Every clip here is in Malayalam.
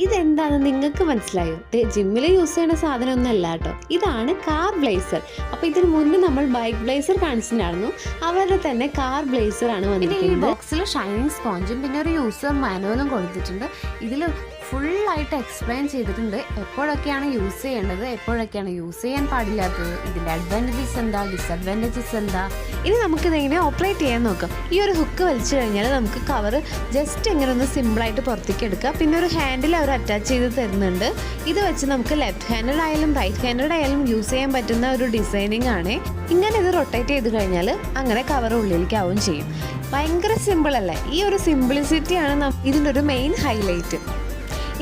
ഇതെന്താണെന്ന് നിങ്ങൾക്ക് മനസ്സിലായോ? ജിമ്മിൽ യൂസ് ചെയ്യുന്ന സാധനമൊന്നുമല്ല കേട്ടോ, ഇതാണ് കാർ ബ്ലേസർ. അപ്പോൾ ഇതിന് മുന്നേ നമ്മൾ ബൈക്ക് ബ്ലേസർ കാണിച്ചിട്ടുണ്ടായിരുന്നു, അവരുടെ തന്നെ കാർ ബ്ലേസർ ആണ് വന്നിരിക്കുന്നത്. ഈ ബോക്സിൽ ഷൈനിങ് സ്പോഞ്ചും പിന്നെ ഒരു യൂസർ മാനുവലും കൊടുത്തിട്ടുണ്ട്. ഇതിൽ ഫുള്ളായിട്ട് എക്സ്പ്ലെയിൻ ചെയ്തിട്ടുണ്ട് എപ്പോഴൊക്കെയാണ് യൂസ് ചെയ്യേണ്ടത്, എപ്പോഴൊക്കെയാണ് യൂസ് ചെയ്യാൻ പാടില്ലാത്തത്, ഇതിൻ്റെ അഡ്വാൻറ്റേജസ് എന്താ, ഡിസഡ്വാൻറ്റേജസ് എന്താ. ഇനി നമുക്കിതെങ്ങനെ ഓപ്പറേറ്റ് ചെയ്യാൻ നോക്കാം. ഈ ഒരു ഹുക്ക് വലിച്ചു കഴിഞ്ഞാൽ നമുക്ക് കവർ ജസ്റ്റ് ഇങ്ങനെ ഒന്ന് സിമ്പിളായിട്ട് പുറത്തേക്ക് എടുക്കുക. പിന്നെ ഒരു ഹാൻഡിൽ അവർ അറ്റാച്ച് ചെയ്ത് തരുന്നുണ്ട്. ഇത് വെച്ച് നമുക്ക് ലെഫ്റ്റ് ഹാൻഡഡ് ആയാലും റൈറ്റ് ഹാൻഡഡ് ആയാലും യൂസ് ചെയ്യാൻ പറ്റുന്ന ഒരു ഡിസൈനിങ് ആണ്. ഇങ്ങനെ ഇത് റൊട്ടേറ്റ് ചെയ്ത് കഴിഞ്ഞാൽ അങ്ങനെ കവർ ഉള്ളിലേക്കാവും ചെയ്യും. ഭയങ്കര സിമ്പിൾ അല്ലേ? ഈ ഒരു സിംപ്ലിസിറ്റിയാണ് ഇതിൻ്റെ ഒരു മെയിൻ ഹൈലൈറ്റ്.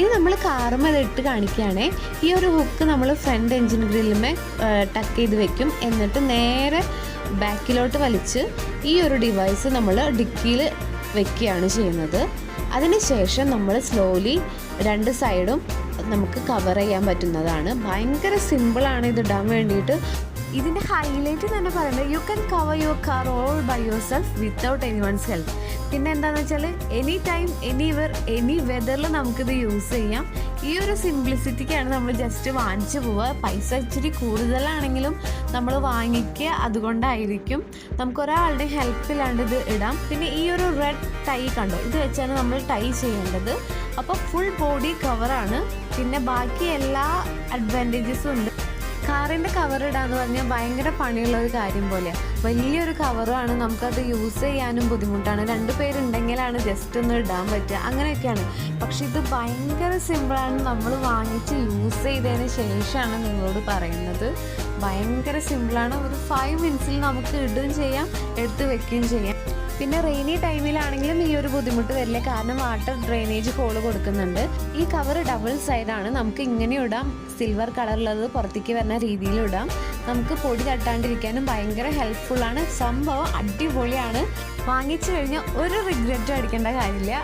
ഇനി നമ്മൾ കാറും ഇട്ട് കാണിക്കുകയാണേ. ഈ ഒരു ഹുക്ക് നമ്മൾ ഫ്രണ്ട് എൻജിൻ ഗ്രില്ലുമേ ടക്ക് ചെയ്ത് വെക്കും. എന്നിട്ട് നേരെ ബാക്കിലോട്ട് വലിച്ച് ഈ ഒരു ഡിവൈസ് നമ്മൾ ഡിക്കിയിൽ വെക്കുകയാണ് ചെയ്യുന്നത്. അതിനുശേഷം നമ്മൾ സ്ലോലി രണ്ട് സൈഡും നമുക്ക് കവർ ചെയ്യാൻ പറ്റുന്നതാണ്. ഭയങ്കര സിമ്പിളാണ് ഇത് ഇടാൻ വേണ്ടിയിട്ട്. ഇതിൻ്റെ ഹൈലൈറ്റ് തന്നെ പറയുന്നത് you can cover your car all by yourself without anyone's help. പിന്നെ എന്താണെന്ന് വെച്ചാൽ എനി ടൈം എനിവെയർ എനി വെതറിൽ നമുക്കിത് യൂസ് ചെയ്യാം. ഈ ഒരു സിംപ്ലിസിറ്റിക്കാണ് നമ്മൾ ജസ്റ്റ് വാങ്ങിച്ചു പോവുക. പൈസ ഇച്ചിരി കൂടുതലാണെങ്കിലും നമ്മൾ വാങ്ങിക്കുക, അതുകൊണ്ടായിരിക്കും. നമുക്കൊരാളുടെ ഹെൽപ്പില്ലാണ്ട് ഇത് ഇടാം. പിന്നെ ഈ ഒരു റെഡ് ടൈ കണ്ടോ, ഇത് വെച്ചാണ് നമ്മൾ ടൈ ചെയ്യേണ്ടത്. അപ്പോൾ ഫുൾ ബോഡി കവറാണ്. പിന്നെ ബാക്കി എല്ലാ അഡ്വാൻറ്റേജസും ഉണ്ട്. കാറിൻ്റെ കവർ ഇടാന്ന് പറഞ്ഞാൽ ഭയങ്കര പണിയുള്ള ഒരു കാര്യം പോലെയാണ്. വലിയൊരു കവറാണ്, നമുക്കത് യൂസ് ചെയ്യാനും ബുദ്ധിമുട്ടാണ്. 2 പേരുണ്ടെങ്കിലാണ് ജസ്റ്റ് ഒന്ന് ഇടാൻ പറ്റുക, അങ്ങനെയൊക്കെയാണ്. പക്ഷെ ഇത് ഭയങ്കര സിമ്പിളാണ്. നമ്മൾ വാങ്ങിച്ച് യൂസ് ചെയ്തതിന് ശേഷമാണ് നിങ്ങളോട് പറയുന്നത്. ഭയങ്കര സിമ്പിളാണ്. ഒരു 5 മിനിറ്റ്സിൽ നമുക്ക് ഇടുകയും ചെയ്യാം, എടുത്ത് വെക്കുകയും ചെയ്യാം. പിന്നെ റെയിനി ടൈമിലാണെങ്കിലും ഈ ഒരു ബുദ്ധിമുട്ട് വരില്ല, കാരണം വാട്ടർ ഡ്രെയിനേജ് ഹോള് കൊടുക്കുന്നുണ്ട്. ഈ കവർ ഡബിൾ സൈഡാണ്. നമുക്ക് ഇങ്ങനെ ഇടാം, സിൽവർ കളറുള്ളത് പുറത്തേക്ക് വരുന്ന രീതിയിൽ ഇടാം. നമുക്ക് പൊടി തട്ടാണ്ടിരിക്കാനും ഭയങ്കര ഹെൽപ്ഫുള്ളാണ്. സംഭവം അടിപൊളിയാണ്. വാങ്ങിച്ചു കഴിഞ്ഞാൽ ഒരു റിഗ്രറ്റും അടിക്കേണ്ട കാര്യമില്ല.